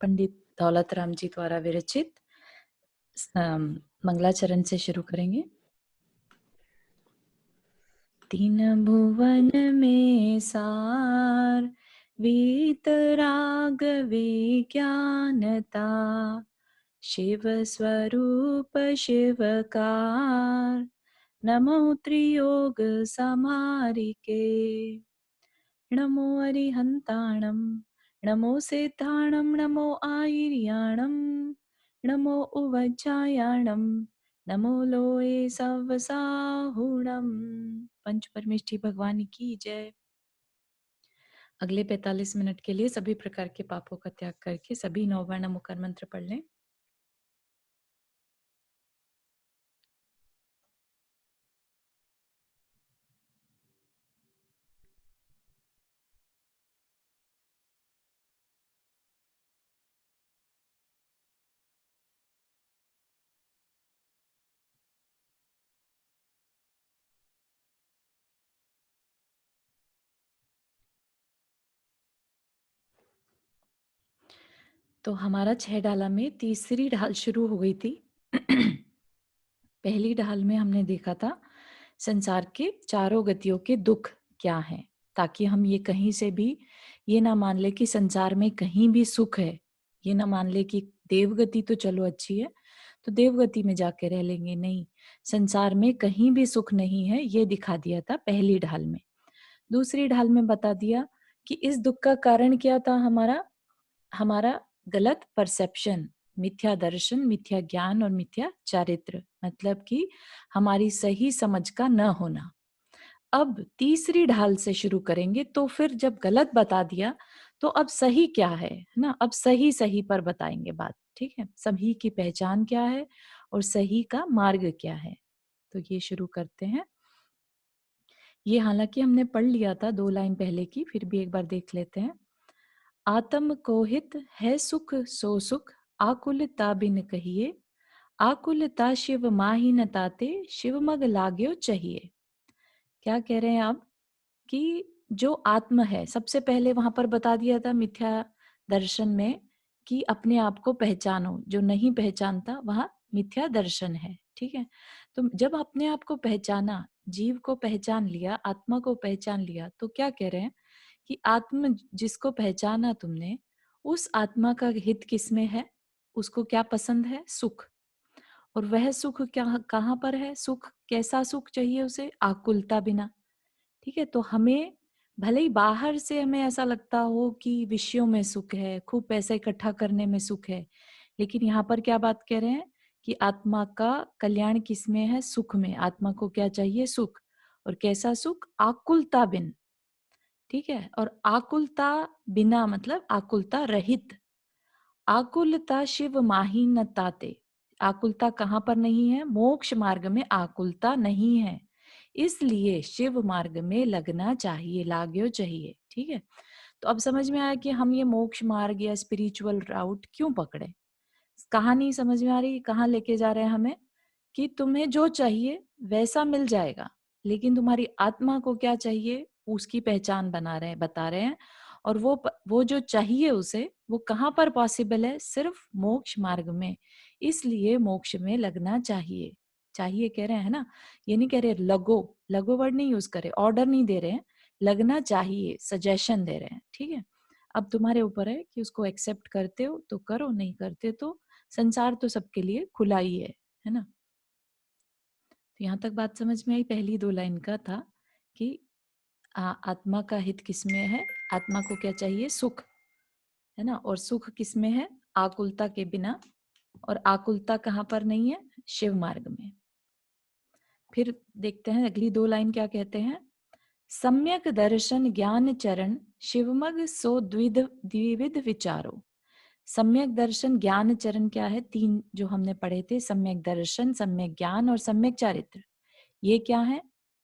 पंडित दौलत राम जी द्वारा विरचित मंगलाचरण से शुरू करेंगे। तीन भुवन में सार वीतराग विज्ञानता, शिव स्वरूप शिवकार, नमो त्रियोग समारिके। नमो अरिहंताणं, नमो सेताणं, नमो आयर्याणं, नमो उवज्जायाणं, नमो लोए सवसाहुणं। पंच परमेष्ठी भगवान की जय। अगले 45 मिनट के लिए सभी प्रकार के पापों का त्याग करके सभी 9 बार नमोकार मंत्र पढ़ लें। तो हमारा 6 ढाला में तीसरी ढाल शुरू हो गई थी। पहली ढाल में हमने देखा था संसार के चारों गतियों के दुख क्या हैं, ताकि हम ये कहीं से भी ये ना मान ले कि संसार में कहीं भी सुख है। ये ना मान ले कि देवगति तो चलो अच्छी है तो देवगति में जाके रह लेंगे, नहीं, संसार में कहीं भी सुख नहीं है, ये दिखा दिया था पहली ढाल में। दूसरी ढाल में बता दिया कि इस दुख का कारण क्या था, हमारा हमारा गलत परसेप्शन, मिथ्या दर्शन, मिथ्या ज्ञान और मिथ्या चारित्र, मतलब कि हमारी सही समझ का न होना। अब तीसरी ढाल से शुरू करेंगे, तो फिर जब गलत बता दिया तो अब सही क्या है ना, अब सही सही पर बताएंगे बात, ठीक है। सही की पहचान क्या है और सही का मार्ग क्या है, तो ये शुरू करते हैं। ये हालांकि हमने पढ़ लिया था 2 लाइन पहले की, फिर भी एक बार देख लेते हैं। आत्म को हित है सुख सो सुख, आकुलता बिन कहिए, आकुलता शिव माही न ताते, शिव मग लाग्यो चाहिए। क्या कह रहे हैं आप कि जो आत्म है, सबसे पहले वहां पर बता दिया था मिथ्या दर्शन में कि अपने आप को पहचानो, जो नहीं पहचानता वह मिथ्या दर्शन है, ठीक है। तो जब अपने आप को पहचाना, जीव को पहचान लिया, आत्मा को पहचान लिया, तो क्या कह रहे हैं कि आत्म जिसको पहचाना तुमने, उस आत्मा का हित किसमें है, उसको क्या पसंद है, सुख। और वह सुख क्या कहाँ पर है, सुख कैसा सुख चाहिए उसे, आकुलता बिना, ठीक है। तो हमें भले ही बाहर से हमें ऐसा लगता हो कि विषयों में सुख है, खूब पैसा इकट्ठा करने में सुख है, लेकिन यहाँ पर क्या बात कह रहे हैं कि आत्मा का कल्याण किसमें है, सुख में। आत्मा को क्या चाहिए, सुख। और कैसा सुख, आकुलता बिन, ठीक है। और आकुलता बिना मतलब आकुलता रहित। आकुलता शिव माही न ताते, आकुलता कहाँ पर नहीं है, मोक्ष मार्ग में आकुलता नहीं है, इसलिए शिव मार्ग में लगना चाहिए, लाग्यो चाहिए, ठीक है। तो अब समझ में आया कि हम ये मोक्ष मार्ग या स्पिरिचुअल राउट क्यों पकड़े। कहानी समझ में आ रही, कहाँ लेके जा रहे हैं हमें, कि तुम्हें जो चाहिए वैसा मिल जाएगा, लेकिन तुम्हारी आत्मा को क्या चाहिए उसकी पहचान बता रहे हैं। और वो जो चाहिए उसे, वो कहाँ पर पॉसिबल है, सिर्फ मोक्ष मार्ग में, इसलिए मोक्ष में लगना चाहिए। चाहिए कह रहे हैं ना, ये नहीं कह रहे लगो, लगो वर्ड नहीं यूज करे, ऑर्डर नहीं दे रहे हैं, लगना चाहिए सजेशन दे रहे हैं, ठीक है। अब तुम्हारे ऊपर है कि उसको एक्सेप्ट करते हो तो करो, नहीं करते तो संसार तो सबके लिए खुला ही है ना। तो यहाँ तक बात समझ में आई। पहली 2 लाइन का था कि आत्मा का हित किसमें है, आत्मा को क्या चाहिए, सुख, है ना। और सुख किसमें है, आकुलता के बिना। और आकुलता कहाँ पर नहीं है, शिव मार्ग में। फिर देखते हैं अगली 2 लाइन क्या कहते हैं। सम्यक दर्शन ज्ञान चरण, शिवमग सो द्विविध विचारो। सम्यक दर्शन ज्ञान चरण क्या है, 3 जो हमने पढ़े थे, सम्यक दर्शन, सम्यक ज्ञान और सम्यक चारित्र। ये क्या है,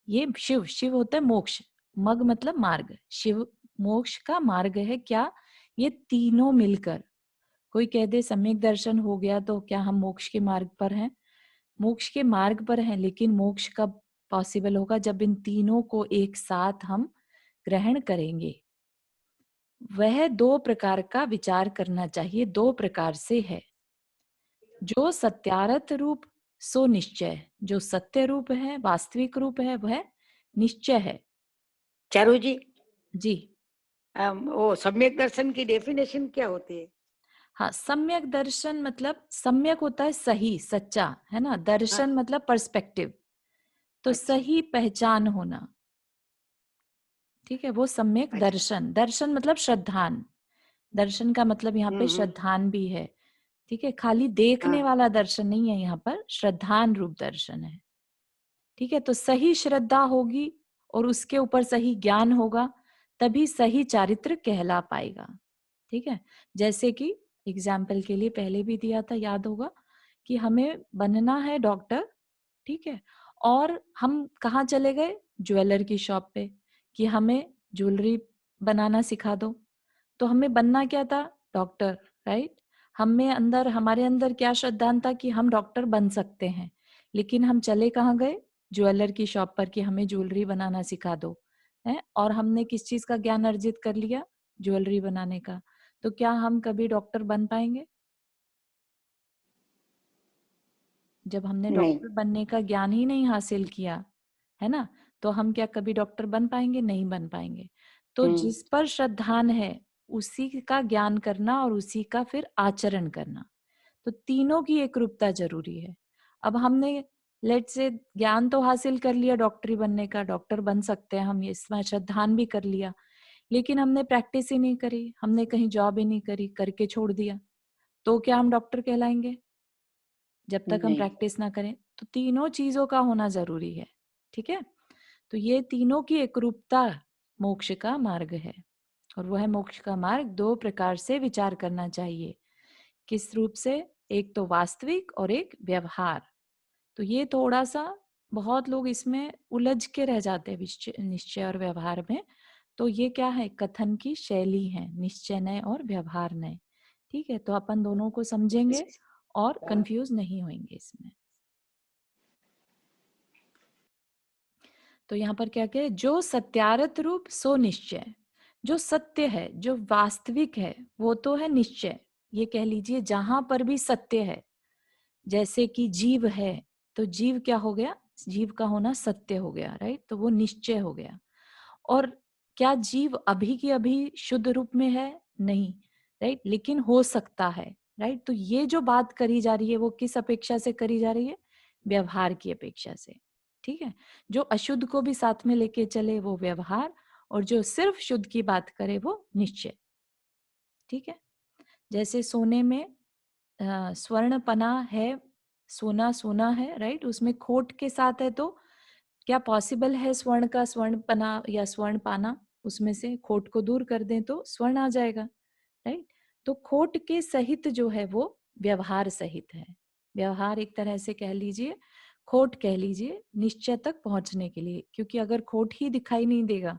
ये शिव, शिव होता है मोक्ष, मग मतलब मार्ग, शिव मोक्ष का मार्ग है क्या, ये तीनों मिलकर। कोई कह दे सम्यक दर्शन हो गया तो क्या हम मोक्ष के मार्ग पर हैं, मोक्ष के मार्ग पर हैं, लेकिन मोक्ष कब पॉसिबल होगा, जब इन तीनों को एक साथ हम ग्रहण करेंगे। वह दो प्रकार का विचार करना चाहिए, दो प्रकार से है। जो सत्यार्थ रूप सो निश्चय, जो सत्य रूप है, वास्तविक रूप है, वह निश्चय है। चारू जी, जी। वो सम्यक दर्शन की डेफिनेशन क्या होती है? हाँ, सम्यक दर्शन मतलब सम्यक होता है सही, सच्चा, है ना? हाँ, दर्शन मतलब पर्सपेक्टिव, तो अच्छा, सही पहचान होना। ठीक है, वो सम्यक अच्छा। दर्शन, दर्शन मतलब श्रद्धान, दर्शन का मतलब यहाँ पे हम्म। श्रद्धान भी है। ठीक है, खाली देखने हाँ, वाला दर्शन नहीं है, यहाँ पर श्रद्धान रूप दर्शन है। ठीक है, तो सही श्रद्धा होगी और उसके ऊपर सही ज्ञान होगा, तभी सही चारित्र कहला पाएगा। ठीक है, जैसे कि एग्जाम्पल के लिए पहले भी दिया था, याद होगा कि हमें बनना है डॉक्टर। ठीक है, और हम कहाँ चले गए, ज्वेलर की शॉप पे, कि हमें ज्वेलरी बनाना सिखा दो। तो हमें बनना क्या था, डॉक्टर, राइट? हमें अंदर, हमारे अंदर क्या श्रद्धान था कि हम डॉक्टर बन सकते हैं, लेकिन हम चले कहाँ गए, ज्वेलर की शॉप पर, कि हमें ज्वेलरी बनाना सिखा दो, है? और हमने किस चीज का ज्ञान अर्जित कर लिया, ज्वेलरी बनाने का। तो क्या हम कभी डॉक्टर बन पाएंगे? जब हमने नहीं। डॉक्टर बनने का ज्ञान ही नहीं हासिल किया, है ना, तो हम क्या कभी डॉक्टर बन पाएंगे? नहीं बन पाएंगे। तो हम्म। जिस पर श्रद्धान है, उसी का ज्ञान करना और उसी का फिर आचरण करना, तो तीनों की एकरूपता जरूरी है। अब हमने लेट से ज्ञान तो हासिल कर लिया डॉक्टरी बनने का, डॉक्टर बन सकते हैं हम, इसमें श्रद्धान भी कर लिया, लेकिन हमने प्रैक्टिस ही नहीं करी, हमने कहीं जॉब ही नहीं करी, करके छोड़ दिया, तो क्या हम डॉक्टर कहलाएंगे? जब तक हम नहीं। प्रैक्टिस ना करें। तो तीनों चीजों का होना जरूरी है। ठीक है, तो ये तीनों की एकरूपता मोक्ष का मार्ग है। और वह मोक्ष का मार्ग दो प्रकार से विचार करना चाहिए। किस रूप से? एक तो वास्तविक और एक व्यवहार। तो ये थोड़ा सा, बहुत लोग इसमें उलझ के रह जाते हैं, निश्चय और व्यवहार में। तो ये क्या है, कथन की शैली है, निश्चय नय और व्यवहार नय। ठीक है, तो अपन दोनों को समझेंगे और कंफ्यूज नहीं होंगे इसमें। तो यहाँ पर क्या क्या है, जो सत्यारथ रूप सो निश्चय, जो सत्य है, जो वास्तविक है, वो तो है निश्चय। ये कह लीजिए जहां पर भी सत्य है, जैसे कि जीव है, तो जीव क्या हो गया, जीव का होना सत्य हो गया, राइट? तो वो निश्चय हो गया। और क्या जीव अभी की अभी शुद्ध रूप में है? नहीं, राइट, लेकिन हो सकता है, राइट? तो ये जो बात करी जा रही है, वो किस अपेक्षा से करी जा रही है? व्यवहार की अपेक्षा से। ठीक है, जो अशुद्ध को भी साथ में लेके चले वो व्यवहार, और जो सिर्फ शुद्ध की बात करे वो निश्चय। ठीक है, जैसे सोने में स्वर्ण पना है, सोना सोना है, राइट? उसमें खोट के साथ है, तो क्या पॉसिबल है स्वर्ण का स्वर्ण पना या स्वर्ण पाना? उसमें से खोट को दूर कर दें तो स्वर्ण आ जाएगा, राइट? तो खोट के सहित जो है वो व्यवहार सहित है। व्यवहार एक तरह से कह लीजिए, खोट कह लीजिए, निश्चय तक पहुंचने के लिए, क्योंकि अगर खोट ही दिखाई नहीं देगा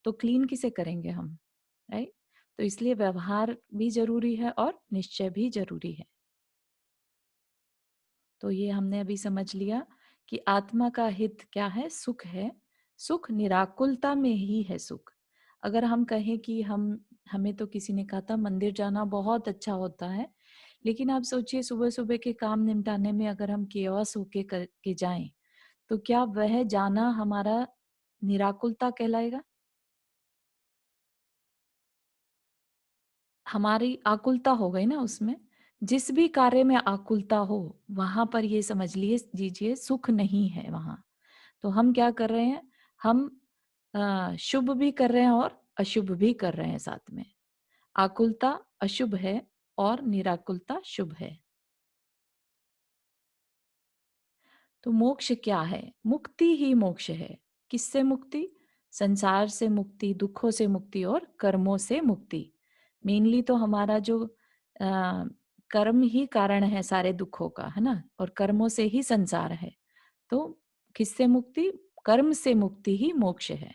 तो क्लीन किसे करेंगे हम, राइट? तो इसलिए व्यवहार भी जरूरी है और निश्चय भी जरूरी है। तो ये हमने अभी समझ लिया कि आत्मा का हित क्या है, सुख है। सुख निराकुलता में ही है सुख। अगर हम कहें कि हमें तो किसी ने कहा था मंदिर जाना बहुत अच्छा होता है, लेकिन आप सोचिए सुबह सुबह के काम निपटाने में अगर हम केओस होके करके जाएं, तो क्या वह जाना हमारा निराकुलता कहलाएगा? हमारी आकुलता हो गई ना उसमें। जिस भी कार्य में आकुलता हो, वहां पर ये समझ लिए जीजिए सुख नहीं है वहां। तो हम क्या कर रहे हैं, हम शुभ भी कर रहे हैं और अशुभ भी कर रहे हैं साथ में। आकुलता अशुभ है और निराकुलता शुभ है। तो मोक्ष क्या है? मुक्ति ही मोक्ष है। किससे मुक्ति? संसार से मुक्ति, दुखों से मुक्ति और कर्मों से मुक्ति। मेनली तो हमारा जो कर्म ही कारण है सारे दुखों का, है ना? और कर्मों से ही संसार है। तो किससे मुक्ति? कर्म से मुक्ति ही मोक्ष है।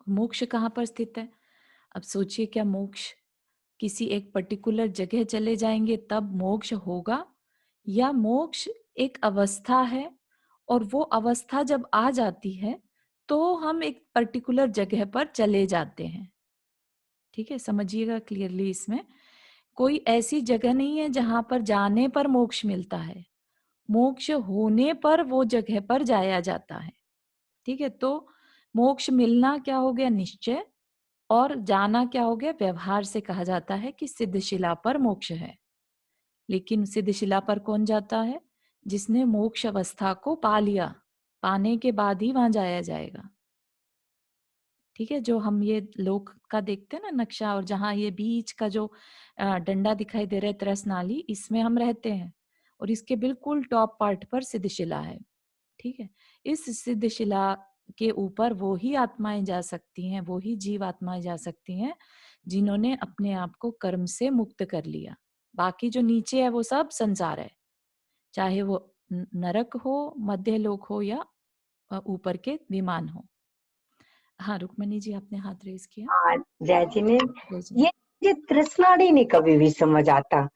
मोक्ष कहाँ पर स्थित है? अब सोचिए, क्या मोक्ष किसी एक पर्टिकुलर जगह चले जाएंगे तब मोक्ष होगा, या मोक्ष एक अवस्था है, और वो अवस्था जब आ जाती है तो हम एक पर्टिकुलर जगह पर चले जाते हैं। ठीक है, समझिएगा क्लियरली इसमें। कोई ऐसी जगह नहीं है जहां पर जाने पर मोक्ष मिलता है। मोक्ष होने पर वो जगह पर जाया जाता है। ठीक है, तो मोक्ष मिलना क्या हो गया, निश्चय, और जाना क्या हो गया, व्यवहार से कहा जाता है कि सिद्धशिला पर मोक्ष है। लेकिन सिद्धशिला पर कौन जाता है? जिसने मोक्ष अवस्था को पा लिया। पाने के बाद ही वहां जाया जाएगा। ठीक है, जो हम ये लोक का देखते हैं ना नक्शा, और जहाँ ये बीच का जो डंडा दिखाई दे रहा है त्रस नाली, इसमें हम रहते हैं, और इसके बिल्कुल टॉप पार्ट पर सिद्धशिला है। ठीक है, इस सिद्धशिला के ऊपर वो ही आत्माएं जा सकती हैं, वो ही जीव आत्माएं जा सकती हैं जिन्होंने अपने आप को कर्म से मुक्त कर लिया। बाकी जो नीचे है वो सब संसार है, चाहे वो नरक हो, मध्य लोक हो, या ऊपर के विमान हो। हाँ, रुक्मणी जी, आपने हाथ रेज किया। हाँ, जय जिनेन्द्र। जय जिनेन्द्र। ये तृष्णाड़ी नहीं कभी भी समझ आता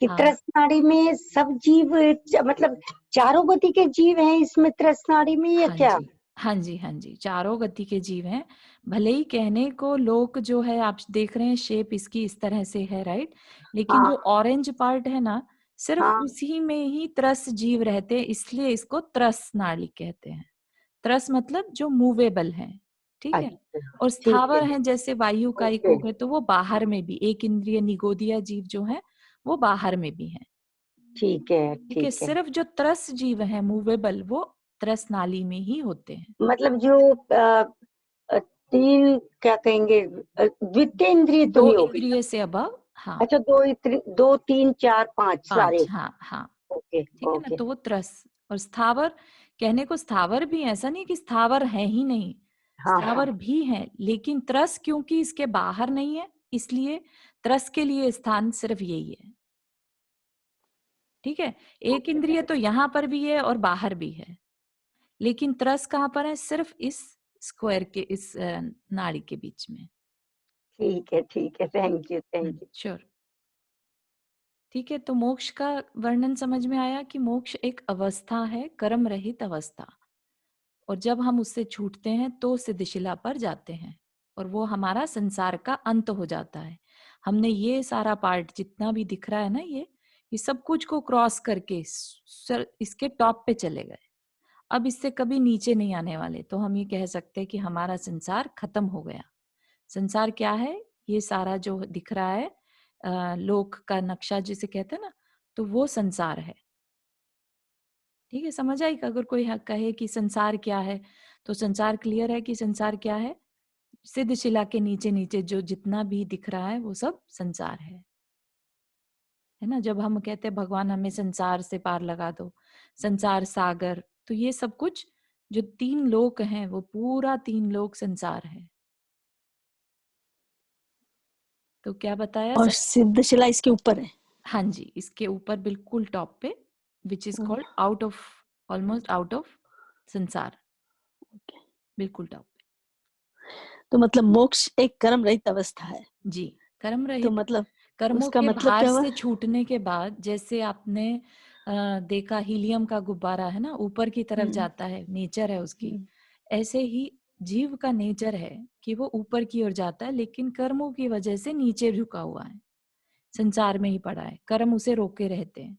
कि हाँ तृष्णाड़ी में सब जीव मतलब चारों गति के जीव हैं इसमें तृष्णाड़ी में, या हाँ क्या? जी, हाँ जी, हाँ जी, चारों गति के जीव हैं। भले ही कहने को लोक जो है आप देख रहे हैं शेप इसकी इस तरह से है, राइट, लेकिन हाँ जो ऑरेंज पार्ट है ना, सिर्फ हाँ। उसी में ही त्रस जीव रहते हैं, इसलिए इसको त्रस नाड़ी कहते हैं। त्रस मतलब जो मूवेबल है। ठीक है, अच्छा, और ठीक है। स्थावर हैं जैसे वायु कायिक ओके, हो गए, तो वो बाहर में भी, एक इंद्रिय निगोदिया जीव जो है वो बाहर में भी है। ठीक है, ठीक है, ठीक है। सिर्फ जो त्रस जीव है मूवेबल, वो त्रस नाली में ही होते हैं। मतलब जो अ, तीन क्या कहेंगे, द्वितीय इंद्रिय तो दो नहीं होगी ना? इंद्रिय से अबव, हाँ। अच्छा, दो तीन चार पांच पांच, सारे। हाँ हाँ। ओके ठीक है ना, ओके। तो वो त्रस। और स्थावर, कहने को स्थावर भी है, ऐसा नहीं कि स्थावर है ही नहीं, हाँ हाँ। स्थावर भी है, लेकिन त्रस क्योंकि इसके बाहर नहीं है, इसलिए त्रस के लिए स्थान सिर्फ यही है। ठीक है, एक इंद्रिय तो यहाँ पर भी है और बाहर भी है, लेकिन त्रस कहाँ पर है, सिर्फ इस स्क्वायर के, इस नाड़ी के बीच में। ठीक है, thank you thank you. Sure. ठीक है, तो मोक्ष का वर्णन समझ में आया कि मोक्ष एक अवस्था है, कर्म रहित अवस्था, और जब हम उससे छूटते हैं तो सिद्धशिला पर जाते हैं, और वो हमारा संसार का अंत हो जाता है। हमने ये सारा पार्ट जितना भी दिख रहा है ना, ये सब कुछ को क्रॉस करके इसके टॉप पे चले गए। अब इससे कभी नीचे नहीं आने वाले, तो हम ये कह सकते हैं कि हमारा संसार खत्म हो गया। संसार क्या है? ये सारा जो दिख रहा है लोक का नक्शा जिसे कहते हैं ना, तो वो संसार है। ठीक है, समझ आई? अगर कोई कहे कि संसार क्या है, तो संसार क्लियर है कि संसार क्या है। सिद्धशिला के नीचे नीचे जो जितना भी दिख रहा है वो सब संसार है ना। जब हम कहते हैं भगवान हमें संसार से पार लगा दो, संसार सागर, तो ये सब कुछ जो तीन लोक हैं वो पूरा तीन लोक संसार है। तो क्या बताया और सिद्धशिला इसके ऊपर है। हाँ जी, इसके ऊपर बिल्कुल टॉप पे, विच इज हाँ, called out of, almost out of संसार, ओके। बिल्कुल टॉप पे। तो मतलब मोक्ष एक कर्म रहित अवस्था है। जी, कर्म तो रहित, मतलब कर्मों उसका के मतलब भार क्या हुआ? से छूटने के बाद, जैसे आपने देखा हीलियम का गुब्बारा है ना, ऊपर की तरफ हम्म, जाता है, नेचर है उसकी। हम्म, ऐसे ही जीव का नेचर है कि वो ऊपर की ओर जाता है, लेकिन कर्मों की वजह से नीचे झुका हुआ है, संसार में ही पड़ा है, कर्म उसे रोके रहते हैं।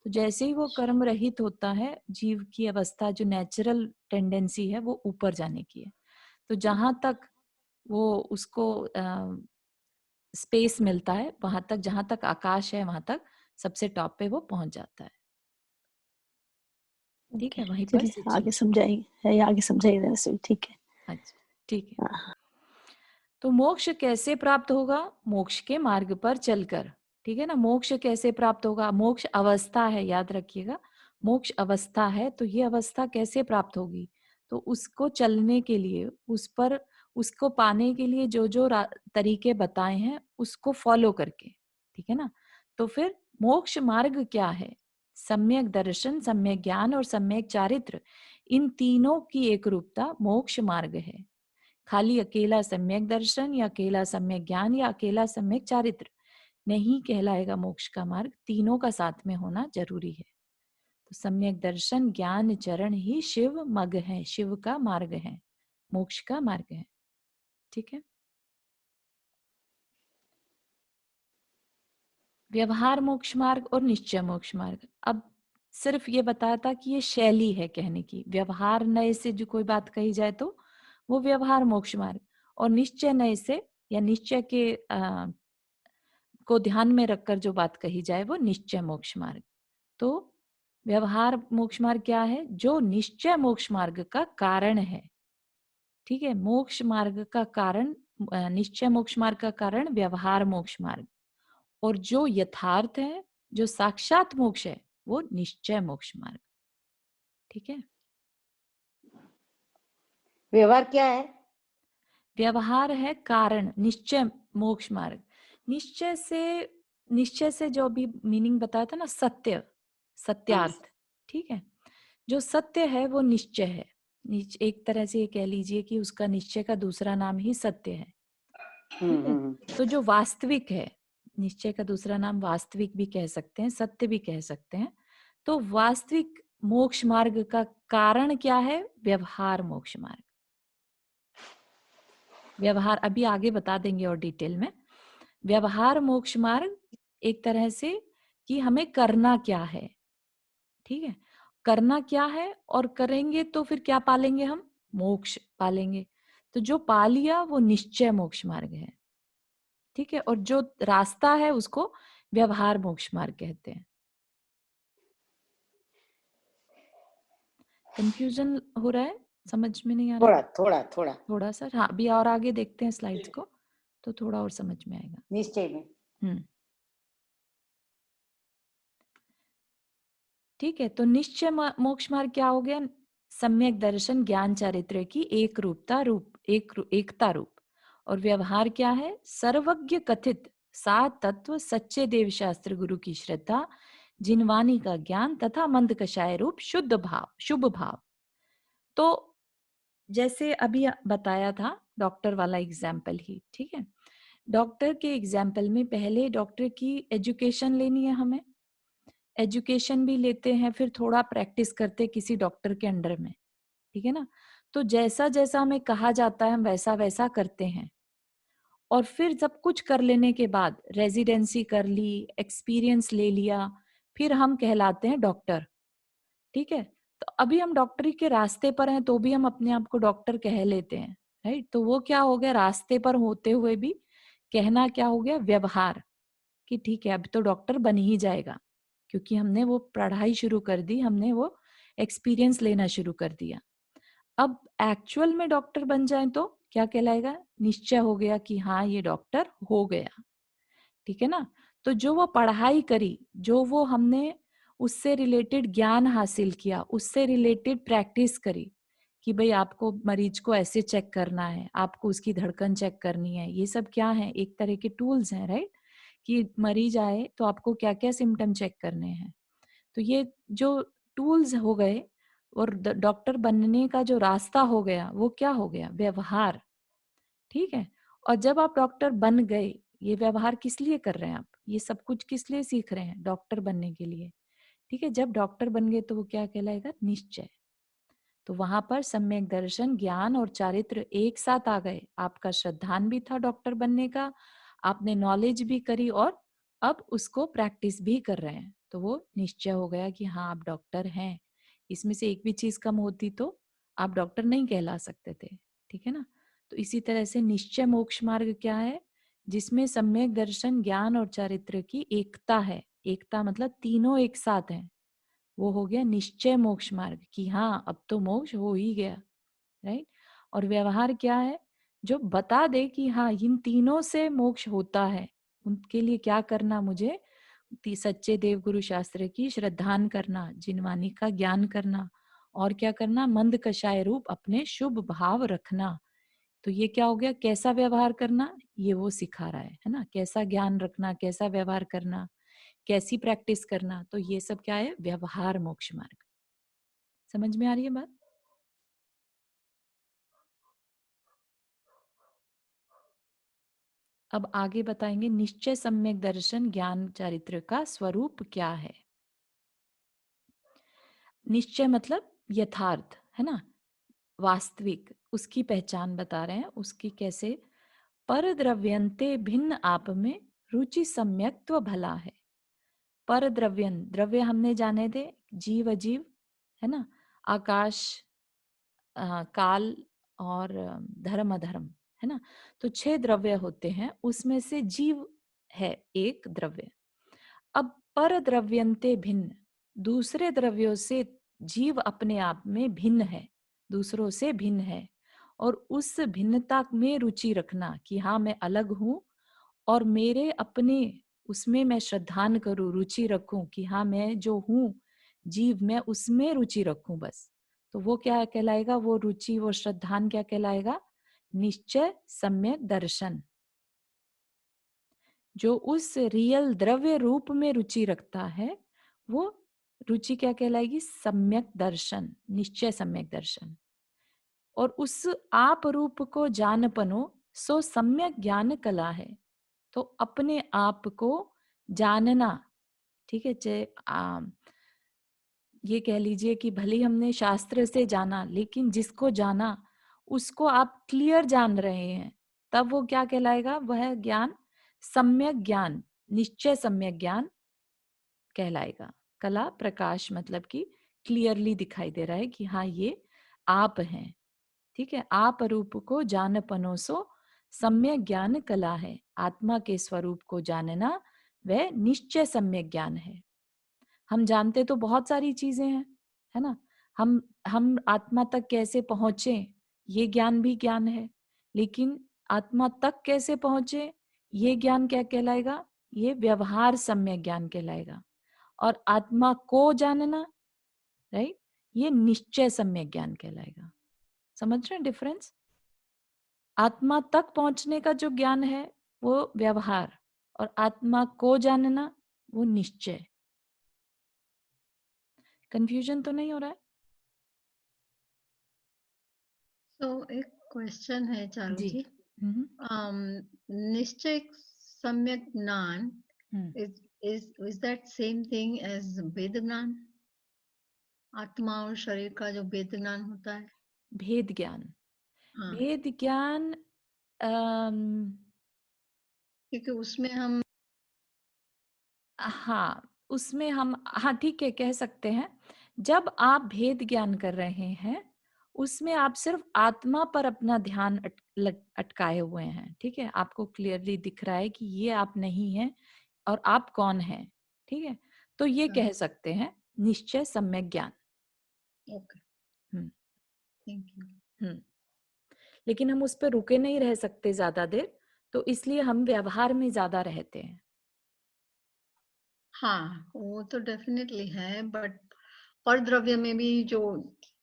तो जैसे ही वो कर्म रहित होता है, जीव की अवस्था जो नेचुरल टेंडेंसी है वो ऊपर जाने की है। तो जहां तक वो उसको स्पेस मिलता है, वहां तक, जहां तक आकाश है वहां तक सबसे टॉप पे वो पहुंच जाता है। ठीक ओके। है, वहीं पर चलिए सिद्धि। आगे समझाइए, है आगे समझाइए वैसे भी, ठीक है। अच्छा, ठीक है। हाँ, तो मोक्ष कैसे प्राप्त होगा? मोक्ष के मार्ग पर चलकर। ठीक है ना, मोक्ष कैसे प्राप्त होगा? मोक्ष अवस्था है, याद रखिएगा, मोक्ष अवस्था है, तो ये अवस्था कैसे प्राप्त होगी? तो उसको चलने के लिए, उस पर, उसको पाने के लिए जो जो तरीके बताए हैं उसको फॉलो करके। ठीक है ना, तो फिर मोक्ष मार्ग क्या है? सम्यक दर्शन, सम्यक ज्ञान और सम्यक चारित्र, इन तीनों की एक रूपता मोक्ष मार्ग है। खाली अकेला सम्यक दर्शन या अकेला सम्यक ज्ञान या अकेला सम्यक चारित्र नहीं कहलाएगा मोक्ष का मार्ग, तीनों का साथ में होना जरूरी है। तो सम्यक दर्शन ज्ञान चरण ही शिव मग है, शिव का मार्ग है, मोक्ष का मार्ग है। ठीक है। व्यवहार मोक्ष मार्ग और निश्चय मोक्ष मार्ग। अब सिर्फ ये बताया था कि ये शैली है कहने की। व्यवहार नए से जो कोई बात कही जाए तो वो व्यवहार मोक्ष मार्ग, और निश्चय नए से या निश्चय के को ध्यान में रखकर जो बात कही जाए वो निश्चय मोक्ष मार्ग। तो व्यवहार मोक्ष मार्ग क्या है? जो निश्चय मोक्ष मार्ग का कारण है। ठीक है। मोक्ष मार्ग का कारण, निश्चय मोक्ष मार्ग का कारण व्यवहार मोक्ष मार्ग, और जो यथार्थ है, जो साक्षात मोक्ष है, वो निश्चय मोक्ष मार्ग। ठीक है। व्यवहार क्या है? व्यवहार है कारण, निश्चय मोक्ष मार्ग। निश्चय से जो भी मीनिंग बताया था ना, सत्य, सत्यार्थ। ठीक है। जो सत्य है वो निश्चय है। एक तरह से ये कह लीजिए कि उसका निश्चय का दूसरा नाम ही सत्य है। ठीक है। तो जो वास्तविक है, निश्चय का दूसरा नाम वास्तविक भी कह सकते हैं, सत्य भी कह सकते हैं। तो वास्तविक मोक्ष मार्ग का कारण क्या है? व्यवहार मोक्ष मार्ग। व्यवहार अभी आगे बता देंगे और डिटेल में। व्यवहार मोक्ष मार्ग एक तरह से कि हमें करना क्या है। ठीक है। करना क्या है और करेंगे तो फिर क्या पालेंगे हम? मोक्ष पालेंगे। तो जो पा लिया वो निश्चय मोक्ष मार्ग है। ठीक है। और जो रास्ता है उसको व्यवहार मोक्ष मार्ग कहते हैं। कंफ्यूजन हो रहा है? समझ में नहीं आ रहा? थोड़ा थोड़ा सा। हाँ, अभी और आगे देखते हैं स्लाइड्स को, तो थोड़ा और समझ में आएगा। निश्चय में। ठीक है। तो निश्चय मोक्ष मार्ग क्या हो गया? सम्यक दर्शन ज्ञान चारित्र्य की एक रूपता एकता रूप। और व्यवहार क्या है? सर्वज्ञ कथित सात तत्व सच्चे देव शास्त्र गुरु की श्रद्धा, जिनवानी का ज्ञान तथा मंद कषाय रूप शुद्ध भाव, शुभ भाव। तो जैसे अभी बताया था डॉक्टर वाला एग्जाम्पल ही। ठीक है। डॉक्टर के एग्जाम्पल में पहले डॉक्टर की एजुकेशन लेनी है हमें, एजुकेशन भी लेते हैं, फिर थोड़ा प्रैक्टिस करते किसी डॉक्टर के अंडर में। ठीक है ना। तो जैसा जैसा हमें कहा जाता है हम वैसा वैसा करते हैं, और फिर सब कुछ कर लेने के बाद रेजिडेंसी कर ली, एक्सपीरियंस ले लिया, फिर हम कहलाते हैं डॉक्टर। ठीक है। तो अभी हम डॉक्टरी के रास्ते पर हैं तो भी हम अपने आप को डॉक्टर कह लेते हैं, राइट। तो वो क्या हो गया? रास्ते पर होते हुए भी कहना क्या हो गया? व्यवहार। कि ठीक है अब तो डॉक्टर बन ही जाएगा, क्योंकि हमने वो पढ़ाई शुरू कर दी, हमने वो एक्सपीरियंस लेना शुरू कर दिया। अब एक्चुअल में डॉक्टर बन जाए तो क्या कहलाएगा? निश्चय हो गया कि हाँ ये डॉक्टर हो गया। ठीक है ना। तो जो वो पढ़ाई करी, जो वो हमने उससे रिलेटेड ज्ञान हासिल किया, उससे रिलेटेड प्रैक्टिस करी कि भाई आपको मरीज को ऐसे चेक करना है, आपको उसकी धड़कन चेक करनी है, ये सब क्या है? एक तरह के टूल्स हैं, राइट। कि मरीज आए तो आपको क्या क्या सिम्टम चेक करने हैं। तो ये जो टूल्स हो गए, और डॉक्टर बनने का जो रास्ता हो गया वो क्या हो गया? व्यवहार। ठीक है। और जब आप डॉक्टर बन गए, ये व्यवहार किस लिए कर रहे हैं आप? ये सब कुछ किस लिए सीख रहे हैं? डॉक्टर बनने के लिए। ठीक है। जब डॉक्टर बन गए तो वो क्या कहलाएगा? निश्चय। तो वहां पर सम्यक दर्शन, ज्ञान और चारित्र एक साथ आ गए। आपका श्रद्धान भी था डॉक्टर बनने का, आपने नॉलेज भी करी, और अब उसको प्रैक्टिस भी कर रहे हैं। तो वो निश्चय हो गया कि हाँ आप डॉक्टर हैं। इसमें से एक भी चीज कम होती तो आप डॉक्टर नहीं कहला सकते थे। ठीक है ना। तो इसी तरह से निश्चय मोक्ष मार्ग क्या है? जिसमें सम्यक दर्शन, ज्ञान और चारित्र की एकता है। एकता मतलब तीनों एक साथ हैं। वो हो गया निश्चय मोक्ष मार्ग कि हाँ अब तो मोक्ष हो ही गया, राइट। और व्यवहार क्या है? जो बता दे कि हाँ इन तीनों से मोक्ष होता है। उनके लिए क्या करना? मुझे सच्चे देव गुरु शास्त्र की श्रद्धान करना, जिनवानी का ज्ञान करना, और क्या करना? मंद कषाय रूप अपने शुभ भाव रखना। तो ये क्या हो गया? कैसा व्यवहार करना, ये वो सिखा रहा है ना। कैसा ज्ञान रखना, कैसा व्यवहार करना, कैसी प्रैक्टिस करना। तो ये सब क्या है? व्यवहार मोक्ष मार्ग। समझ में आ रही है बात? अब आगे बताएंगे निश्चय सम्यक दर्शन ज्ञान चारित्र का स्वरूप क्या है। निश्चय मतलब यथार्थ, है ना। वास्तविक, उसकी पहचान बता रहे हैं, उसकी कैसे। पर द्रव्यंते भिन्न आप में रुचि सम्यक्त्व भला है। पर द्रव्यन, द्रव्य हमने जाने थे, जीव अजीव, है ना, आकाश, काल और धर्म अधर्म, है ना। तो 6 द्रव्य होते हैं, उसमें से जीव है एक द्रव्य। अब पर द्रव्यंते भिन्न, दूसरे द्रव्यों से जीव अपने आप में भिन्न है, दूसरों से भिन्न है। और उस भिन्नता में रुचि रखना कि हाँ मैं अलग हूं, और मेरे अपने उसमें मैं श्रद्धान करूं, रुचि रखूं कि हाँ मैं जो हूं जीव, मैं उसमें रुचि रखूं बस। तो वो क्या कहलाएगा, वो रुचि, वो श्रद्धान क्या कहलाएगा, निश्चय सम्यक दर्शन। जो उस रियल द्रव्य रूप में रुचि रखता है, वो रुचि क्या कहलाएगी, सम्यक दर्शन, निश्चय सम्यक दर्शन। और उस आप रूप को जानपनो सो सम्यक ज्ञान कला है। तो अपने आप को जानना, ठीक है, चाहे ये कह लीजिए कि भले ही हमने शास्त्र से जाना, लेकिन जिसको जाना उसको आप क्लियर जान रहे हैं, तब वो क्या कहलाएगा, वह ज्ञान सम्यक ज्ञान, निश्चय सम्यक ज्ञान कहलाएगा। कला प्रकाश, मतलब कि क्लियरली दिखाई दे रहा है कि हाँ ये आप हैं, ठीक है। आप रूप को जान पनोसो सम्यक ज्ञान कला है। आत्मा के स्वरूप को जानना वह निश्चय सम्यक ज्ञान है। हम जानते तो बहुत सारी चीजें हैं, है ना। हम आत्मा तक कैसे पहुंचे, ये ज्ञान भी ज्ञान है। लेकिन आत्मा तक कैसे पहुंचे, ये ज्ञान क्या कहलाएगा, ये व्यवहार सम्यक ज्ञान कहलाएगा। और आत्मा को जानना, राइट, ये निश्चय सम्यक ज्ञान कहलाएगा। समझ रहे हैं डिफरेंस। आत्मा तक पहुंचने का जो ज्ञान है वो व्यवहार, और आत्मा को जानना वो निश्चय। कंफ्यूजन तो नहीं हो रहा है? तो एक क्वेश्चन है चारू जी। जी। हम्म निश्चय सम्यक ज्ञान हम्म। is that same thing as वेद ज्ञान? आत्मा और शरीर का जो वेद ज्ञान होता है। भेद ज्ञान, हाँ, भेद ज्ञान, क्योंकि उसमें हम हाँ उसमें हम, हाँ ठीक है, कह सकते हैं। जब आप भेद ज्ञान कर रहे हैं, उसमें आप सिर्फ आत्मा पर अपना ध्यान अटकाए हुए हैं, ठीक है। आपको क्लियरली दिख रहा है कि ये आप नहीं हैं और आप कौन हैं, ठीक है। तो ये कह सकते हैं निश्चय सम्यक ज्ञान। Okay, hmm thank you. Hmm. लेकिन हम उस पर रुके नहीं रह सकते ज्यादा देर, तो इसलिए हम व्यवहार में ज्यादा रहते हैं। हाँ, वो तो डेफिनेटली है, बट पर द्रव्य में भी जो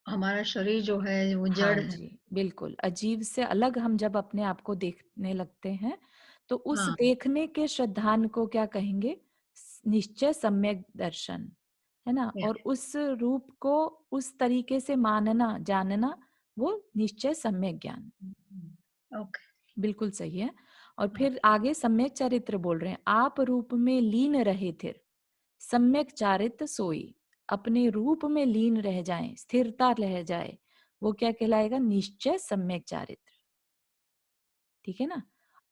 हमारा शरीर जो है वो हाँ जड़ है। जी, बिल्कुल। अजीब से अलग हम जब अपने आप को देखने लगते हैं, तो उस हाँ, देखने के श्रद्धान को क्या कहेंगे, निश्चय सम्यक दर्शन, है ना। या, और उस रूप को उस तरीके से मानना, जानना, वो निश्चय सम्यक ज्ञान। ओके, बिल्कुल सही है। और फिर आगे सम्यक चरित्र बोल रहे हैं, आप रूप में लीन रहे थिर सम्यक चारित्र सोई। अपने रूप में लीन रह जाएं, स्थिरता रह जाए, वो क्या कहलाएगा, निश्चय सम्यक चारित्र, ठीक है ना।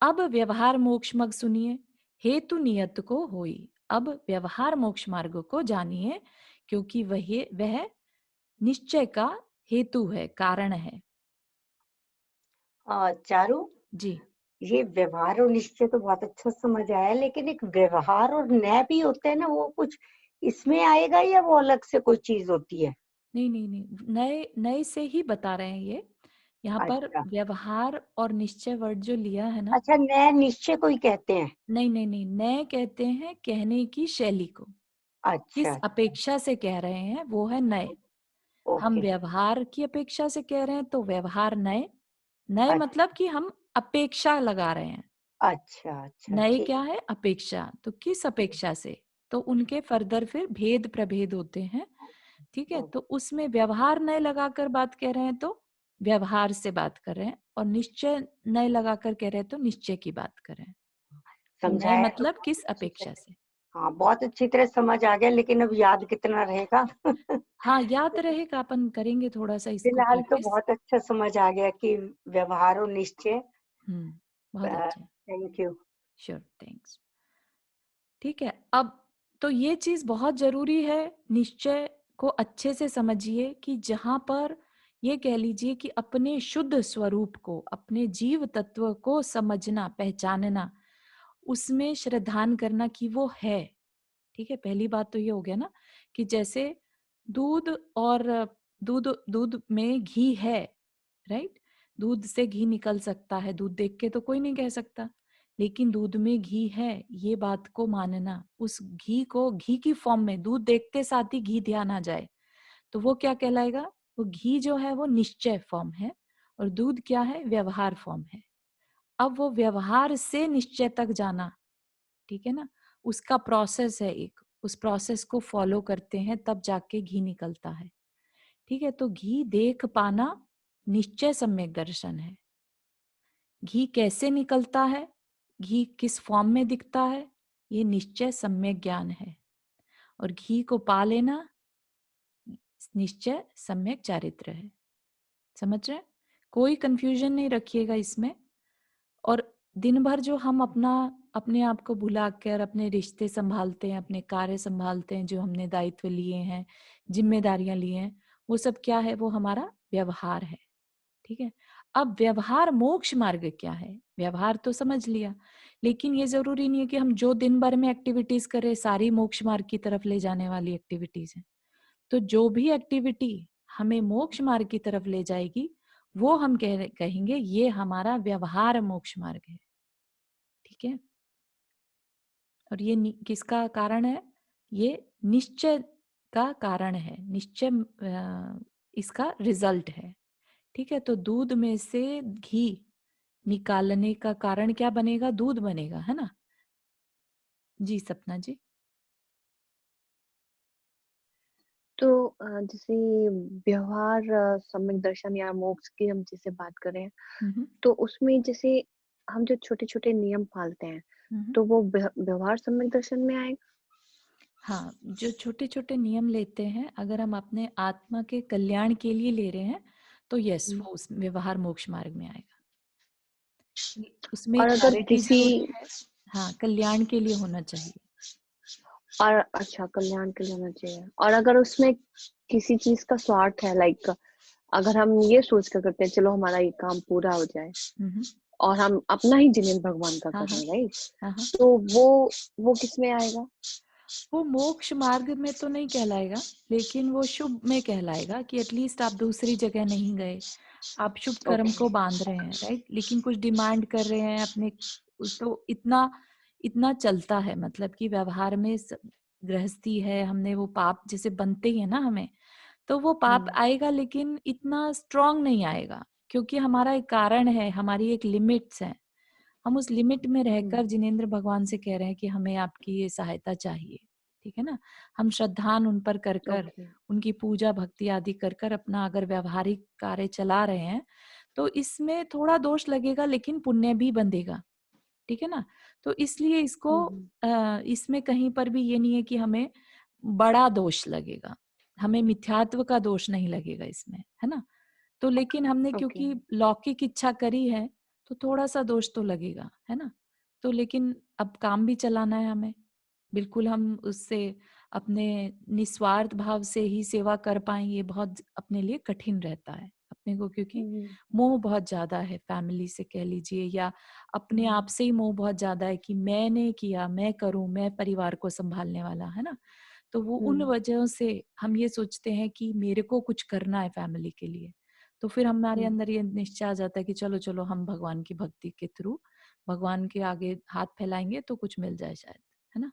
अब व्यवहार मोक्ष मग सुनिए, हेतु नियत को होई। अब व्यवहार मोक्ष मार्ग को जानिए, क्योंकि वह निश्चय का हेतु है, कारण है। चारू, जी। ये व्यवहार और निश्चय तो बहुत अच्छा समझ आया, लेकिन एक व्यवहार और न्याय भी होते हैं ना, वो कुछ इसमें आएगा या वो अलग से कोई चीज होती है? नहीं नहीं नहीं, नए नए से ही बता रहे हैं ये। यहाँ पर अच्छा व्यवहार और निश्चय वर्ड जो लिया है ना, अच्छा, न्याय निश्चय को ही कहते हैं? नहीं नहीं नहीं, नए कहते हैं कहने की शैली को। अच्छा किस अपेक्षा से कह रहे हैं वो है नए। हम ओके। व्यवहार की अपेक्षा से कह रहे हैं तो व्यवहार नए। नए मतलब कि हम अपेक्षा लगा रहे हैं। अच्छा अच्छा, नए ठीक। क्या है, अपेक्षा। तो किस अपेक्षा से, तो उनके फर्दर फिर भेद प्रभेद होते हैं, ठीक है। तो उसमें व्यवहार नए लगाकर बात कह रहे हैं तो व्यवहार से बात कर रहे हैं, और निश्चय नए लगाकर कह रहे हैं तो निश्चय की बात कर रहे हैं। तो नए समझाया तो मतलब बहुत किस अच्छे से। अपेक्षा से। हाँ, बहुत अच्छी तरह समझ आ गया, लेकिन अब याद कितना रहेगा। हाँ, याद रहेगा, अपन करेंगे थोड़ा-सा इसको फिलहाल तो प्रैक्टिस। बहुत अच्छा समझ आ गया कि व्यवहार और निश्चय। बहुत अच्छा। Thank you. Sure, thanks. ठीक है, अब तो ये चीज़ बहुत ज़रूरी है, निश्चय को अच्छे से समझिए कि जहाँ पर ये कह लीजिए कि अपने शुद्ध स्वरूप को, अपने जीव तत्व को समझना, पहचानना, उसमें श्रद्धान करना कि वो है। ठीक है, पहली बात तो ये हो गया ना कि जैसे दूध और दूध दूध में घी है, राइट? दूध से घी निकल सकता है, दूध देख के तो कोई नहीं कह सकता, लेकिन दूध में घी है, ये बात को मानना, उस घी को घी की फॉर्म में, दूध देखते साथ ही घी ध्यान आ जाए, तो वो क्या कहलाएगा? वो घी जो है वो निश्चय फॉर्म है, और दूध क्या है? व्यवहार फॉर्म है। अब वो व्यवहार से निश्चय तक जाना, ठीक है ना? उसका प्रोसेस है एक, उस प्रोसेस को फॉलो करते हैं तब जाके घी निकलता है। ठीक है, तो घी देख पाना निश्चय सम्यक दर्शन है। घी कैसे निकलता है, घी किस फॉर्म में दिखता है, ये निश्चय सम्यक ज्ञान है। और घी को पा लेना निश्चय सम्यक चारित्र है। समझ रहे हैं? कोई कंफ्यूजन नहीं रखिएगा इसमें। और दिन भर जो हम अपने आप को भुलाकर अपने रिश्ते संभालते हैं, अपने कार्य संभालते हैं, जो हमने दायित्व लिए हैं, जिम्मेदारियां ली हैं, वो सब क्या है? वो हमारा व्यवहार है। ठीक है, अब व्यवहार मोक्ष मार्ग क्या है? व्यवहार तो समझ लिया, लेकिन ये जरूरी नहीं है कि हम जो दिन भर में एक्टिविटीज करें सारी मोक्ष मार्ग की तरफ ले जाने वाली एक्टिविटीज हैं। तो जो भी एक्टिविटी हमें मोक्ष मार्ग की तरफ ले जाएगी, वो हम कहेंगे ये हमारा व्यवहार मोक्ष मार्ग है। ठीक है, और ये किसका कारण है? ये निश्चय का कारण है, निश्चय इसका रिजल्ट है। ठीक है, तो दूध में से घी निकालने का कारण क्या बनेगा? दूध बनेगा, है ना? जी सपना जी। तो जैसे व्यवहार सम्यक दर्शन या मोक्ष की हम जैसे बात करें, हम्म तो उसमें जैसे हम जो छोटे छोटे नियम पालते हैं, हम्म। तो वो व्यवहार सम्यक दर्शन में आएगा। हाँ, जो छोटे छोटे नियम लेते हैं, अगर हम अपने आत्मा के कल्याण के लिए ले रहे हैं, तो यस, हम्म। वो उस व्यवहार मोक्ष मार्ग में आएगा। उसमें और अगर क्लैरिटी किसी जरूरी है। हाँ, कल्याण के लिए होना चाहिए। और अच्छा, कल्याण के लिए होना चाहिए। और अगर उसमें किसी चीज का स्वार्थ है, लाइक अगर हम ये सोच कर करते हैं चलो हमारा ये काम पूरा हो जाए, हम्म। और हम अपना ही जिनियन भगवान का हाँ कर रहे हाँ हैं, राइट? हाँ हाँ। तो वो किस में आएगा? वो मोक्ष मार्ग में तो नहीं कहलाएगा, लेकिन वो शुभ में कहलाएगा कि एटलीस्ट आप दूसरी जगह नहीं गए, आप शुभ कर्म ओके। को बांध रहे हैं, राइट? लेकिन कुछ डिमांड कर रहे हैं अपने, तो इतना इतना चलता है, मतलब कि व्यवहार में गृहस्थी है, हमने वो पाप जैसे बनते ही है ना हमें, तो वो पाप हम्म। आएगा, लेकिन इतना स्ट्रांग नहीं आएगा, क्योंकि हमारा एक कारण है, हमारी एक लिमिट्स है। हम उस लिमिट में रहकर हम्म। जिनेंद्र भगवान से कह रहे हैं कि हमें आपकी ये सहायता चाहिए। ठीक है ना? हम श्रद्धान उन पर कर कर, ओके। उनकी पूजा भक्ति आदि कर कर अपना अगर व्यवहारिक कार्य चला रहे हैं, तो इसमें थोड़ा दोष लगेगा, लेकिन पुण्य भी बंधेगा। ठीक है ना? तो इसलिए इसको हम्म। इसमें कहीं पर भी ये नहीं है कि हमें बड़ा दोष लगेगा, हमें मिथ्यात्व का दोष नहीं लगेगा इसमें, है ना? तो लेकिन हमने ओके। क्योंकि लौकिक इच्छा करी है, तो थोड़ा सा दोष तो लगेगा, है ना? तो लेकिन अब काम भी चलाना है हमें, बिल्कुल हम उससे अपने निस्वार्थ भाव से ही सेवा कर पाएं, ये बहुत अपने लिए कठिन रहता है अपने को, क्योंकि हम्म। मोह बहुत ज्यादा है, फैमिली से कह लीजिए, या अपने हम्म। आप से ही मोह बहुत ज्यादा है कि मैंने किया, मैं करूं, मैं परिवार को संभालने वाला, है ना? तो वो उन हम्म। वजहों से हम ये सोचते हैं कि मेरे को कुछ करना है फैमिली के लिए, तो फिर हमारे हम्म। अंदर ये निश्चय आ जाता है कि चलो चलो हम भगवान की भक्ति के थ्रू भगवान के आगे हाथ फैलाएंगे तो कुछ मिल जाए शायद, है ना?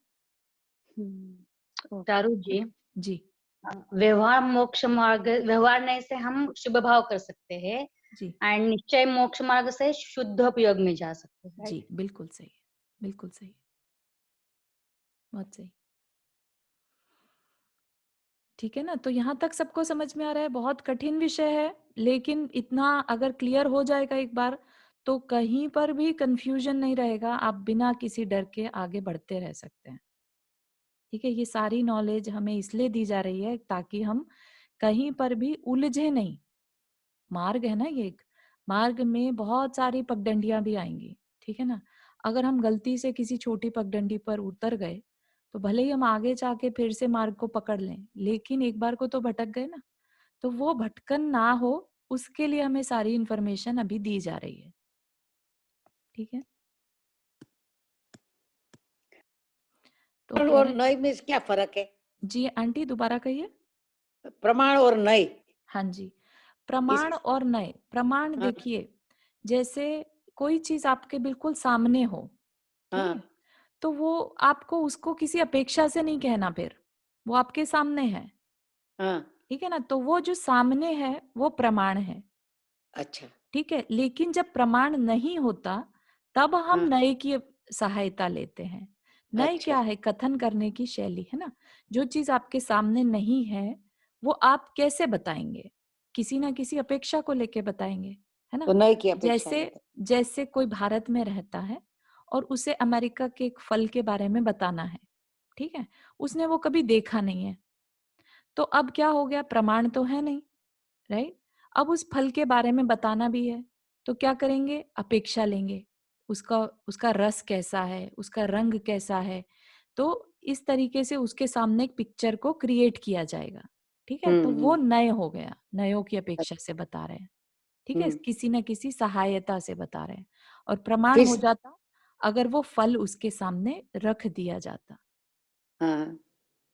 ओके। चारू जी, जी व्यवहार मोक्ष मार्ग, व्यवहार नहीं से हम शुभ भाव कर सकते हैं, जी एंड निश्चय मोक्ष मार्ग से शुद्ध उपयोग में जा सकते हैं, जी, राइट? बिल्कुल सही है, बिल्कुल सही है, बहुत सही। ठीक है ना? तो यहाँ तक सबको समझ में आ रहा है? बहुत कठिन विषय है, लेकिन इतना अगर क्लियर हो जाएगा एक बार, तो कहीं पर भी कंफ्यूजन नहीं रहेगा, आप बिना किसी डर के आगे बढ़ते रह सकते हैं। ठीक है, ये सारी नॉलेज हमें इसलिए दी जा रही है ताकि हम कहीं पर भी उलझे नहीं। मार्ग है ना ये एक, मार्ग में बहुत सारी पगडंडियां भी आएंगी, ठीक है ना। अगर हम गलती से किसी छोटी पगडंडी पर उतर गए तो भले ही हम आगे जाके फिर से मार्ग को पकड़ लें, लेकिन एक बार को तो भटक गए ना। तो वो भटकन ना हो, उसके लिए हमें सारी इंफॉर्मेशन अभी दी जा रही है, ठीक है। तो कह और रहे, नए में क्या फर्क है? जी आंटी दोबारा कहिए। प्रमाण और नए हाँ जी, इस प्रमाण और नए। प्रमाण हाँ देखिए, जैसे कोई चीज आपके बिल्कुल सामने हो, ठीक हाँ है, तो वो आपको उसको किसी अपेक्षा से नहीं कहना, फिर वो आपके सामने है, हाँ ठीक है ना। तो वो जो सामने है वो प्रमाण है, अच्छा ठीक है। लेकिन जब प्रमाण नहीं होता तब हम हाँ नए की सहायता लेते हैं। नए अच्छा क्या है? कथन करने की शैली, है ना। जो चीज आपके सामने नहीं है वो आप कैसे बताएंगे? किसी ना किसी अपेक्षा को लेके बताएंगे, है ना। तो नए की अपेक्षा जैसे लेते जैसे कोई भारत में रहता है और उसे अमेरिका के एक फल के बारे में बताना है, ठीक है। उसने वो कभी देखा नहीं है, तो अब क्या हो गया? प्रमाण तो है नहीं, राइट। अब उस फल के बारे में बताना भी है, तो क्या करेंगे? अपेक्षा लेंगे, उसका उसका रस कैसा है, उसका रंग कैसा है। तो इस तरीके से उसके सामने एक पिक्चर को क्रिएट किया जाएगा, ठीक है। तो वो हम्म नए हो गया, नयों की अपेक्षा से बता रहे हैं, ठीक है, हम्म किसी न किसी सहायता से बता रहे हैं। और प्रमाण फिर हो जाता अगर वो फल उसके सामने रख दिया जाता, हाँ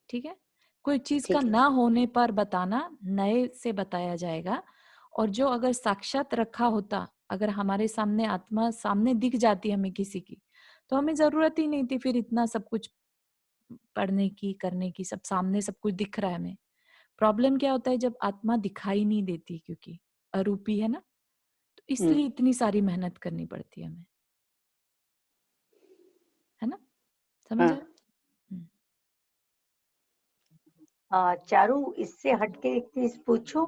ठीक है। कोई चीज का ठीक है ना होने पर बताना नए से बताया जाएगा। और जो अगर साक्षात रखा होता, अगर हमारे सामने आत्मा सामने दिख जाती हमें किसी की, तो हमें जरूरत ही नहीं थी फिर इतना सब कुछ पढ़ने की, करने की। सब सामने सब कुछ दिख रहा है हमें। प्रॉब्लम क्या होता है? जब आत्मा दिखाई नहीं देती, क्योंकि अरूपी है ना, तो हम्म इसलिए इतनी सारी मेहनत करनी पड़ती है हमें, है ना। समझ हाँ आया? हम्म, चारू, इससे हटके एक चीज पूछूं।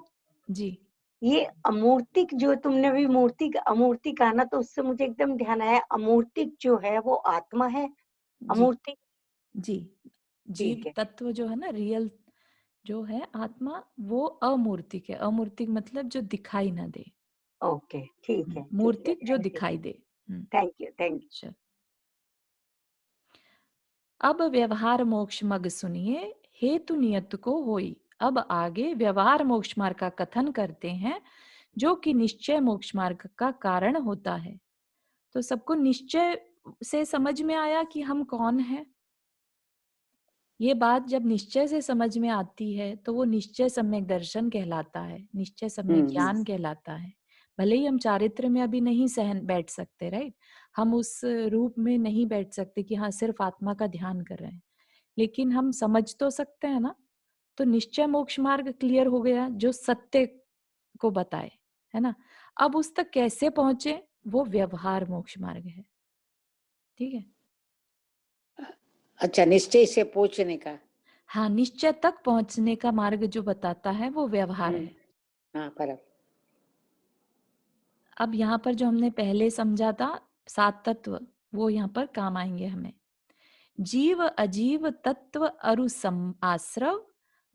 जी ये अमूर्तिक जो तुमने अभी मूर्तिक अमूर्तिक कहा ना, तो उससे मुझे एकदम ध्यान आया, अमूर्तिक जो है वो आत्मा है। जी अमूर्तिक, जी। जीव ठीक है। तत्व जो है ना, रियल जो है आत्मा, वो अमूर्तिक है। अमूर्तिक मतलब जो दिखाई ना दे। ओके, ठीक है, ठीक है। मूर्तिक जो थैंक यू, दिखाई दे। Thank you, thank you. चल, अब व्यवहार मोक्ष मग सुनिए, हेतु नियत को होई। अब आगे व्यवहार मोक्ष मार्ग का कथन करते हैं, जो कि निश्चय मोक्ष मार्ग का कारण होता है। तो सबको निश्चय से समझ में आया कि हम कौन हैं। ये बात जब निश्चय से समझ में आती है तो वो निश्चय सम्यक दर्शन कहलाता है, निश्चय सम्यक हम्म ज्ञान कहलाता है। भले ही हम चारित्र में अभी नहीं सहन बैठ सकते, राइट। हम उस रूप में नहीं बैठ सकते कि हाँ सिर्फ आत्मा का ध्यान कर रहे हैं, लेकिन हम समझ तो सकते हैं ना। तो निश्चय मोक्ष मार्ग क्लियर हो गया, जो सत्य को बताए, है ना। अब उस तक कैसे पहुंचे? वो व्यवहार मोक्ष मार्ग है, ठीक है। अच्छा निश्चय से पूछने का हाँ, निश्चय तक पहुंचने का मार्ग जो बताता है वो व्यवहार है। हाँ परम अब यहाँ पर जो हमने पहले समझा था 7 तत्व, वो यहाँ पर काम आएंगे हमें। जीव अजीव तत्व अरु आश्रव,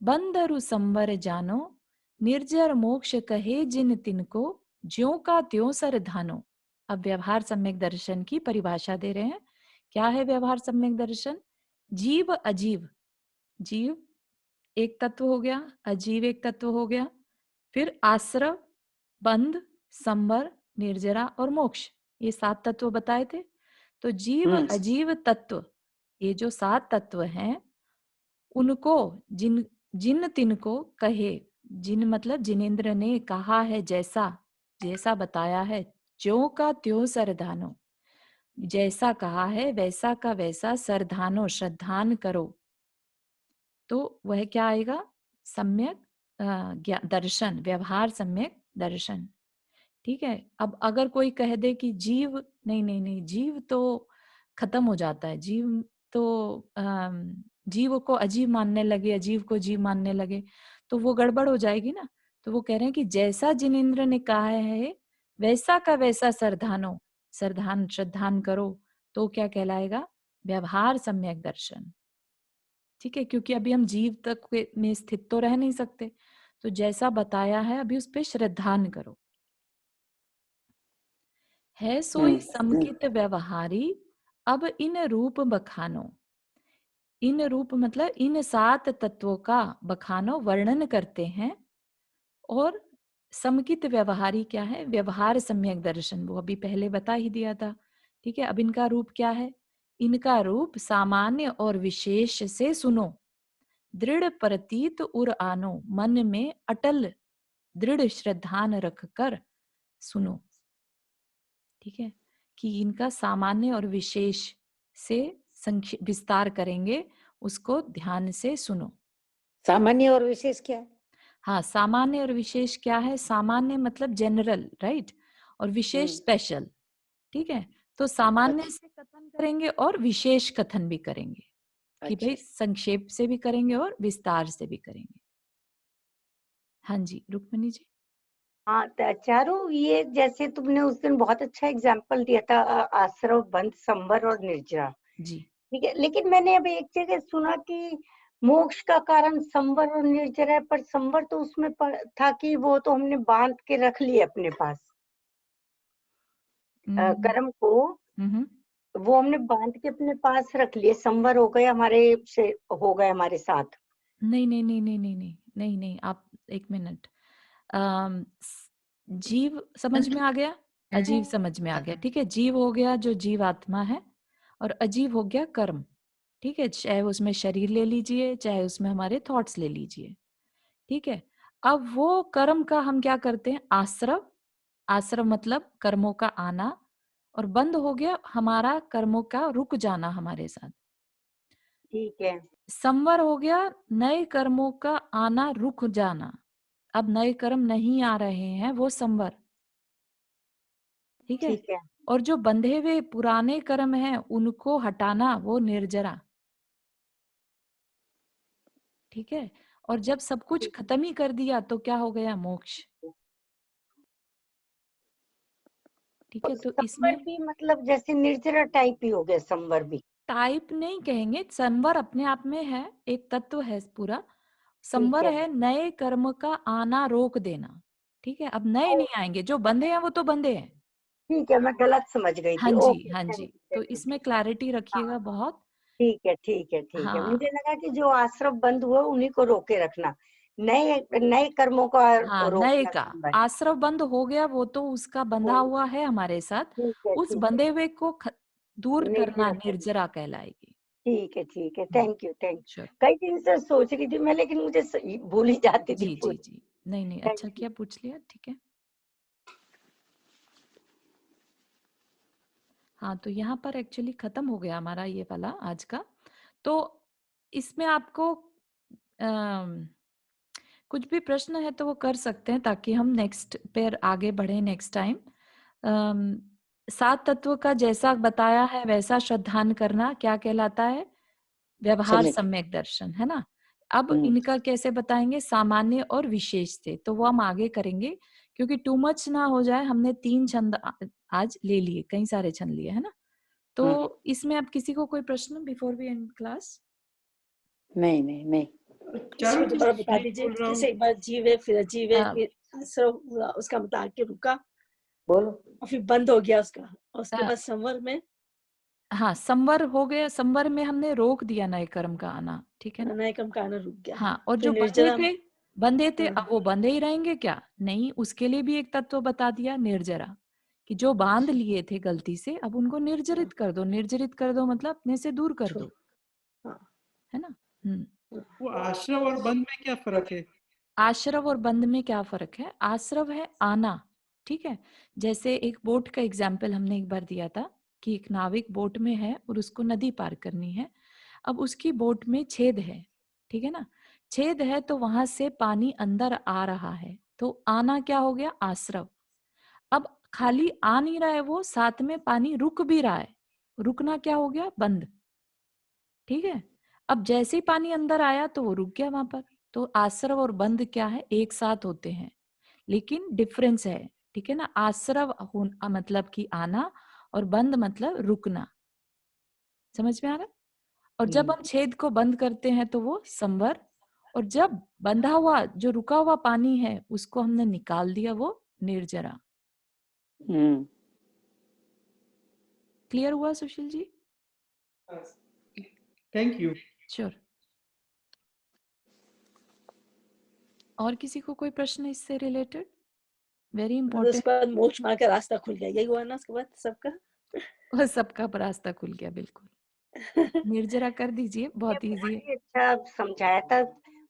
बंध अरु संवर जानो, निर्जर मोक्ष कहे जिन तिनको, ज्यों का त्यों सर धानो। अब व्यवहार सम्यक दर्शन की परिभाषा दे रहे हैं। क्या है व्यवहार सम्यक दर्शन? जीव अजीव, जीव एक तत्व हो गया, अजीव एक तत्व हो गया, फिर आश्रव, बंध, संवर, निर्जरा और मोक्ष, ये 7 तत्व बताए थे। तो जीव अजीव तत्व, ये जो 7 तत्व हैं, उनको जिन जिन तिनको कहे, जिन मतलब जिनेन्द्र ने कहा है, जैसा जैसा बताया है, ज्यों का त्यों सरधानो, जैसा कहा है वैसा का वैसा सरधानो, श्रद्धान करो। तो वह क्या आएगा? सम्यक दर्शन, व्यवहार सम्यक दर्शन, ठीक है। अब अगर कोई कह दे कि जीव नहीं नहीं नहीं, जीव तो खत्म हो जाता है, जीव तो जीव को अजीव मानने लगे, अजीव को जीव मानने लगे, तो वो गड़बड़ हो जाएगी ना। तो वो कह रहे हैं कि जैसा जिनेन्द्र ने कहा है वैसा का वैसा सरधानो, सरधान श्रद्धान करो। तो क्या कहलाएगा? व्यवहार सम्यक दर्शन। ठीक है, क्योंकि अभी हम जीव तक में स्थित तो रह नहीं सकते, तो जैसा बताया है अभी उस पे श्रद्धान करो। है सोई समकित व्यवहारी, अब इन रूप बखानो। इन रूप मतलब इन 7 तत्वों का बखानो वर्णन करते हैं। और समकित व्यवहारी क्या है? व्यवहार सम्यक दर्शन, वो अभी पहले बता ही दिया था। ठीक है, अब इनका रूप क्या है? इनका रूप सामान्य और विशेष से सुनो, दृढ़ प्रतीत उर आनो, मन में अटल दृढ़ श्रद्धान रखकर सुनो। ठीक है, कि इनका सामान्य और विशेष से विस्तार करेंगे, उसको ध्यान से सुनो। सामान्य और विशेष क्या है? हाँ, सामान्य और विशेष क्या है? सामान्य मतलब जनरल, राइट, और विशेष स्पेशल। ठीक है, तो सामान्य अच्छा, से कथन करेंगे और विशेष कथन भी करेंगे, कि भाई अच्छा। संक्षेप से भी करेंगे और विस्तार से भी करेंगे। हाँ जी, रुक्मिणी जी। हाँ, तो चारों ये जैसे तुमने उस दिन बहुत अच्छा एग्जाम्पल दिया था, आश्रव, बंध, संवर और निर्जरा। जी, ठीक है, लेकिन मैंने अभी एक जगह सुना कि मोक्ष का कारण संवर और निर्जरा है, पर संवर तो उसमें था कि वो तो हमने बांध के रख लिए अपने पास, कर्म को हम्म, वो हमने बांध के अपने पास रख लिए, संवर हो गए हमारे से, हो गए हमारे साथ। नहीं नहीं नहीं नहीं नहीं नहीं नहीं नहीं, आप एक मिनट। जीव समझ में आ गया, अजीव समझ में आ गया। ठीक है, जीव हो गया जो जीव आत्मा है, और अजीव हो गया कर्म। ठीक है, चाहे उसमें शरीर ले लीजिए, चाहे उसमें हमारे थॉट्स ले लीजिए। ठीक है, अब वो कर्म का हम क्या करते हैं? आश्रव। आश्रव मतलब कर्मों का आना, और बंद हो गया हमारा कर्मों का रुक जाना हमारे साथ। ठीक है, संवर हो गया नए कर्मों का आना रुक जाना, अब नए कर्म नहीं आ रहे हैं, वो संवर। ठीक है, ठीक है, और जो बंधे हुए पुराने कर्म हैं उनको हटाना, वो निर्जरा। ठीक है, और जब सब कुछ खत्म ही कर दिया तो क्या हो गया? मोक्ष। ठीक है, तो संवर इसमें भी मतलब जैसे निर्जरा टाइप ही हो गया संवर भी। टाइप नहीं कहेंगे, संवर अपने आप में है, एक तत्व है पूरा। ठीक संवर है, है नए कर्म का आना रोक देना। ठीक है, अब नए ओ, नहीं आएंगे, जो बंधे हैं वो तो बंधे हैं। ठीक है, मैं गलत समझ गई हाँ थी। जी, ओके, हाँ थैंक जी, यू, तो थैंक यू। इसमें क्लैरिटी हाँ, रखिएगा बहुत। ठीक है, ठीक है, ठीक है, हाँ मुझे लगा कि जो आश्रम बंद हुआ उन्हीं को रोके रखना, नए नए कर्मों का हाँ, नए रोकना का संभव है। आश्रव बंद हो गया, वो तो उसका बंधा ओ, हुआ है हमारे साथ, ठीक है, उस ठीक है, बंधे हुए को दूर करना निर्जरा करना। निर्जरा कहलाएगी। ठीक है, thank you, thank you. Sure. कई दिन से सोच रही थी मैं, लेकिन मुझे भूल ही जाती थी जी जी पूरी। जी, नहीं नहीं, थैंक अच्छा यू। किया, पूछ लिया। ठीक है, हाँ, तो यहाँ पर एक्चुअली खत्म हो गया हमारा ये वाला आज का। तो इसमें आपको कुछ भी प्रश्न है तो वो कर सकते हैं, ताकि हम नेक्स्ट पर आगे बढ़े नेक्स्ट टाइम। 7 तत्व का जैसा बताया है वैसा श्रद्धान करना क्या कहलाता है? व्यवहार सम्यक। सम्यक दर्शन, है ना। अब हम्म, इनका कैसे बताएंगे? सामान्य और विशेष से, तो वो हम आगे करेंगे, क्योंकि टू मच ना हो जाए। हमने 3 छंद आज ले लिए, कई सारे छंद लिए, है ना। तो हाँ, इसमें अब किसी को कोई प्रश्न बिफोर वी एंड क्लास? नहीं नहीं नहीं। चारों दोबारा बता दीजिए, जैसे एक बार जीव है, फिर अजीव है, फिर आश्रव हुआ, उसका बता के रुका, बोलो। और फिर बंद हो गया उसका, और उसके अ, बाद संवर में हाँ, संवर हो गया। संवर में हमने रोक दिया नए कर्म का आना, ठीक है ना। नए कर्म का आना रुक गया। हाँ, और फिर जो बंधे निर्जरा। थे, बंधे थे, अब हाँ, वो बंधे ही रहेंगे क्या? नहीं, उसके लिए भी एक तत्व बता दिया, निर्जरा, कि जो बांध लिए थे गलती से, अब उनको निर्जरित कर दो। निर्जरित कर दो मतलब अपने से दूर कर छोड़। दो, हाँ, है ना। हम्म। वो आश्रव और बंध में क्या फर्क है? आश्रव और बंध में क्या फर्क है? आश्रव है आना, ठीक है। जैसे एक बोट का एग्जाम्पल हमने एक बार दिया था, कि एक नाविक बोट में है और उसको नदी पार करनी है। अब उसकी बोट में छेद है, ठीक है ना। छेद है तो वहां से पानी अंदर आ रहा है, तो आना क्या हो गया? आश्रव। अब खाली आ नहीं रहा है वो, साथ में पानी रुक भी रहा है, रुकना क्या हो गया? बंद। ठीक है, अब जैसे ही पानी अंदर आया तो वो रुक गया वहां पर। तो आश्रव और बंद क्या है? एक साथ होते हैं, लेकिन डिफरेंस है, ठीक है ना। आश्रव मतलब कि आना, और बंद मतलब रुकना। समझ में आ रहा है? और जब हम छेद को बंद करते हैं तो वो संवर, और जब बंधा हुआ जो रुका हुआ पानी है उसको हमने निकाल दिया, वो निर्जरा। क्लियर हुआ Sushil ji? Thank you. Sure. और किसी को कोई प्रश्न इससे रिलेटेड? Very important. उसके बाद मोक्ष मार्ग का रास्ता खुल गया, यही हुआ ना उसके बाद सबका? वो सबका रास्ता खुल गया, बिल्कुल। निर्जरा कर दीजिए, बहुत इजी है। बहुत ही अच्छा समझाया था,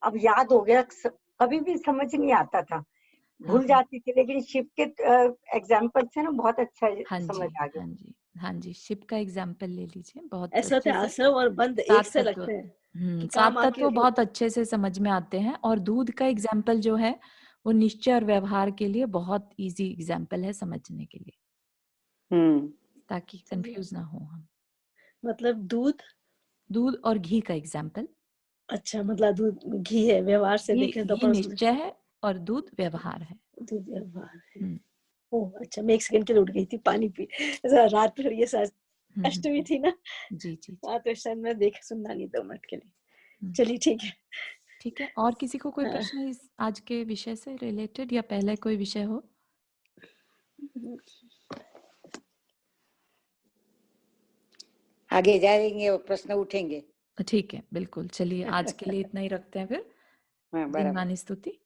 अब याद हो गया। कभी भी समझ नहीं आता था, भूल जाती थी, लेकिन शिव के एग्जाम्पल से ना बहुत अच्छा समझ आ गया। हाँ जी, शिव का एग्जाम्पल ले लीजिए, बहुत ऐसा होता है अच्छे से। आश्रम और बंद एक से लगते हैं कि सात काम तत्व आके बहुत अच्छे से समझ में आते हैं, और दूध का एग्जाम्पल जो है वो निश्चय और व्यवहार के लिए बहुत इजी एग्जाम्पल है समझने के लिए, ताकि कंफ्यूज ना हो हम। मतलब दूध और घी का एग्जाम्पल। अच्छा, मतलब दूध घी है, व्यवहार से देखें तो घी निश्चय है और दूध व्यवहार है। दूध व्यवहार है। ओह अच्छा, मैं 1 सेकंड के लिए उठ गई थी, पानी पी रात भर ये अष्टमी थी ना। जी जी। तो शायद मैं देख सुनना नहीं 2 मिनट के लिए। चलिए ठीक है। ठीक है, और किसी को कोई प्रश्न इस आज के विषय से रिलेटेड, या पहले कोई विषय हो? आगे जाएंगे और प्रश्न उठेंगे। ठीक है, बिल्कुल। चलिए आज के लिए इतना ही रखते हैं फिर। हाँ, बराबर। दिनवानी स्तुति।